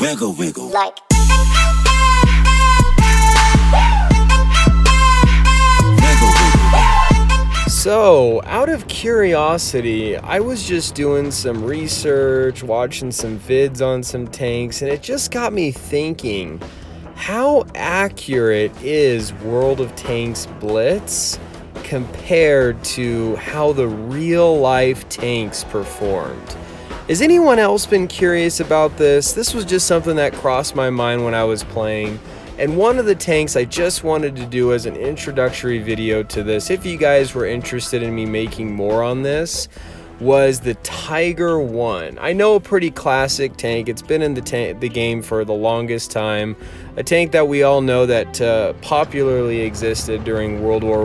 wiggle, wiggle. Like. So, out of curiosity, I was just doing some research, watching some vids on some tanks, and it just got me thinking, how accurate is World of Tanks Blitz compared to how the real-life tanks performed? Has anyone else been curious about this? This was just something that crossed my mind when I was playing. And one of the tanks I just wanted to do as an introductory video to this, if you guys were interested in me making more on this, was the Tiger 1. I know, a pretty classic tank. It's been in the game for the longest time. A tank that we all know that popularly existed during World War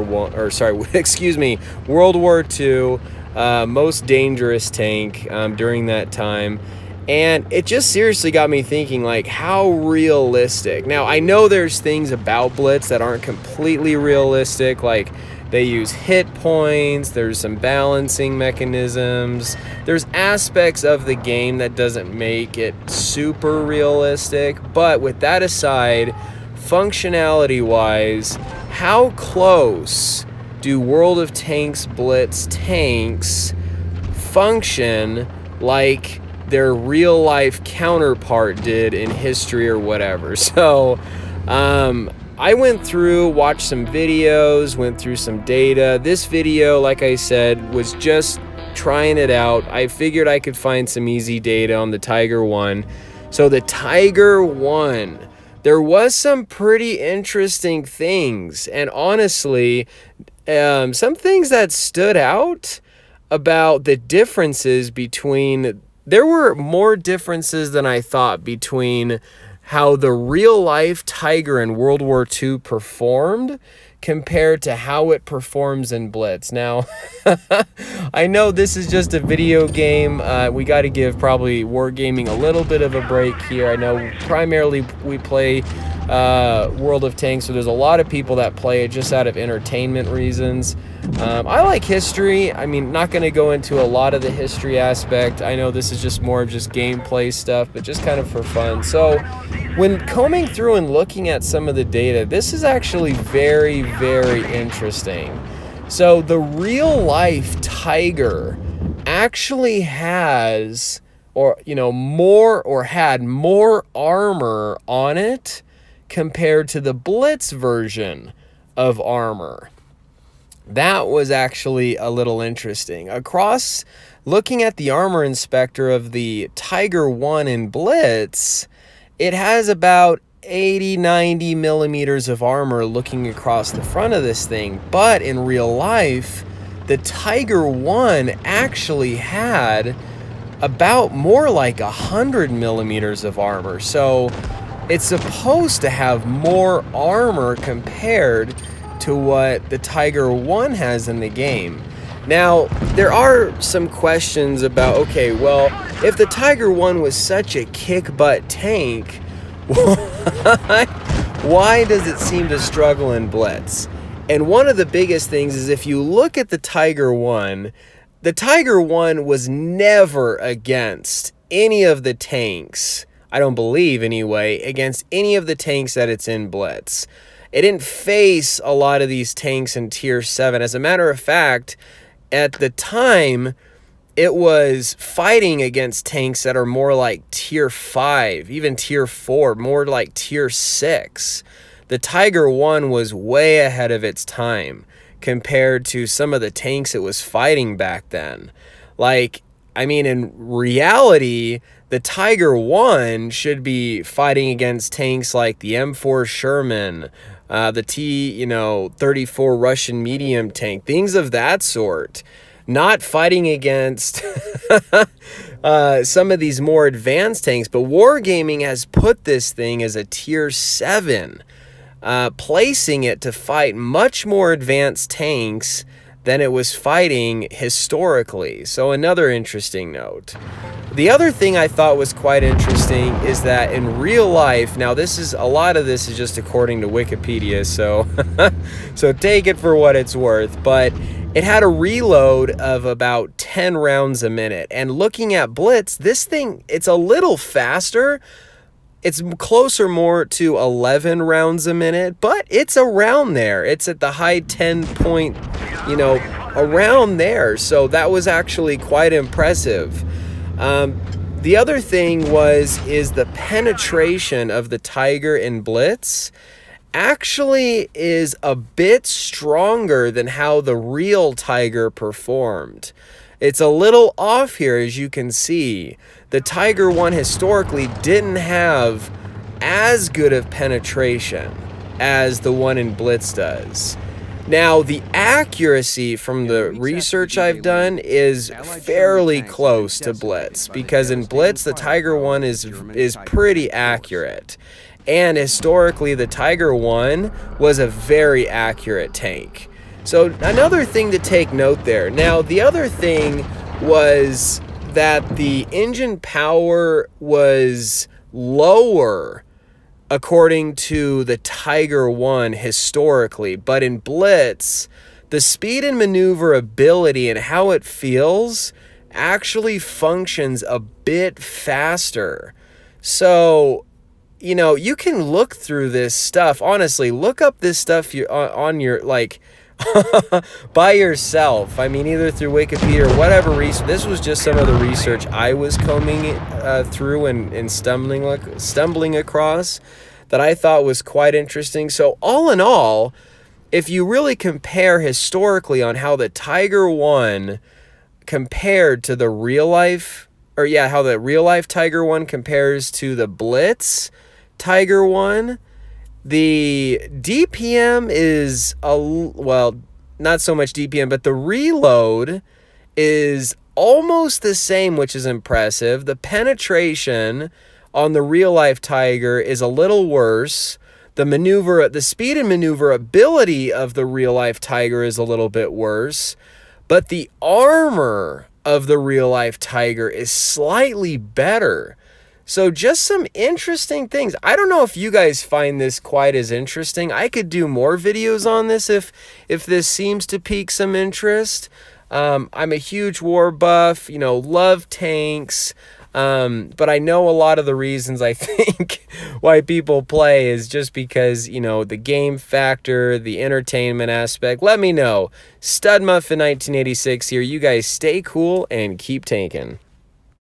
II. Most dangerous tank during that time. And it just seriously got me thinking, like, how realistic. Now, I know there's things about Blitz that aren't completely realistic, like they use hit points, there's some balancing mechanisms, there's aspects of the game that doesn't make it super realistic. But with that aside, functionality-wise, how close do World of Tanks Blitz tanks function like their real life counterpart did in history or whatever? So I went through, watched some videos, went through some data. This video, like I said, was just trying it out. I figured I could find some easy data on the Tiger 1. So the Tiger 1, there was some pretty interesting things, and honestly, some things that stood out about the differences between. There were more differences than I thought between how the real-life Tiger in World War II performed compared to how it performs in Blitz. Now, I know this is just a video game. We got to give probably wargaming a little bit of a break here. I know primarily we play World of Tanks, so there's a lot of people that play it just out of entertainment reasons. I like history. I mean, not going to go into a lot of the history aspect. I know this is just more of just gameplay stuff, but just kind of for fun. So when combing through and looking at some of the data, this is actually very, very interesting. So the real life Tiger actually has, had more armor on it compared to the Blitz version of armor. That was actually a little interesting. Across, looking at the armor inspector of the Tiger 1 in Blitz, it has about 80-90 millimeters of armor looking across the front of this thing. But in real life, the Tiger 1 actually had about more like 100 millimeters of armor. So it's supposed to have more armor compared to what the Tiger 1 has in the game. Now, there are some questions about, okay, well, if the Tiger 1 was such a kick-butt tank, why does it seem to struggle in Blitz? And one of the biggest things is, if you look at the Tiger 1 was never against any of the tanks, I don't believe anyway, against any of the tanks that it's in Blitz. It didn't face a lot of these tanks in Tier 7. As a matter of fact, at the time, it was fighting against tanks that are more like Tier 5, even Tier 4, more like Tier 6. The Tiger 1 was way ahead of its time compared to some of the tanks it was fighting back then. Like, I mean, in reality, the Tiger 1 should be fighting against tanks like the M4 Sherman, the T-34 Russian medium tank, things of that sort. Not fighting against some of these more advanced tanks. But Wargaming has put this thing as a Tier 7, placing it to fight much more advanced tanks than it was fighting historically. So another interesting note. The other thing I thought was quite interesting is that in real life, now a lot of this is just according to Wikipedia, so so take it for what it's worth, but it had a reload of about 10 rounds a minute. And looking at Blitz, this thing, it's a little faster, It's closer more to 11 rounds a minute, but it's around there. It's at the high 10 point, around there. So that was actually quite impressive. The other thing is the penetration of the Tiger in Blitz actually is a bit stronger than how the real Tiger performed. It's a little off here, as you can see. The Tiger one historically didn't have as good of penetration as the one in Blitz does. Now, the accuracy from the research I've done is fairly close to Blitz, because in Blitz, the Tiger one is pretty accurate. And historically, the Tiger one was a very accurate tank. So another thing to take note there. Now, the other thing was that the engine power was lower according to the Tiger 1 historically, but in Blitz, the speed and maneuverability and how it feels actually functions a bit faster. So, you can look through this stuff. Honestly, look up this stuff on your, by yourself. I mean, either through Wikipedia or whatever research. This was just some of the research I was combing through and stumbling across that I thought was quite interesting. So all in all, if you really compare historically on how the Tiger 1 compared to the real life, how the real life Tiger 1 compares to the Blitz Tiger 1, the DPM is not so much DPM, but the reload is almost the same, which is impressive. The penetration on the real life Tiger is a little worse. The speed and maneuverability of the real life Tiger is a little bit worse, but the armor of the real life Tiger is slightly better. So just some interesting things. I don't know if you guys find this quite as interesting. I could do more videos on this if this seems to pique some interest. I'm a huge war buff, love tanks. But I know a lot of the reasons I think why people play is just because, the game factor, the entertainment aspect. Let me know. Stud Muffin 1986 here. You guys stay cool and keep tanking.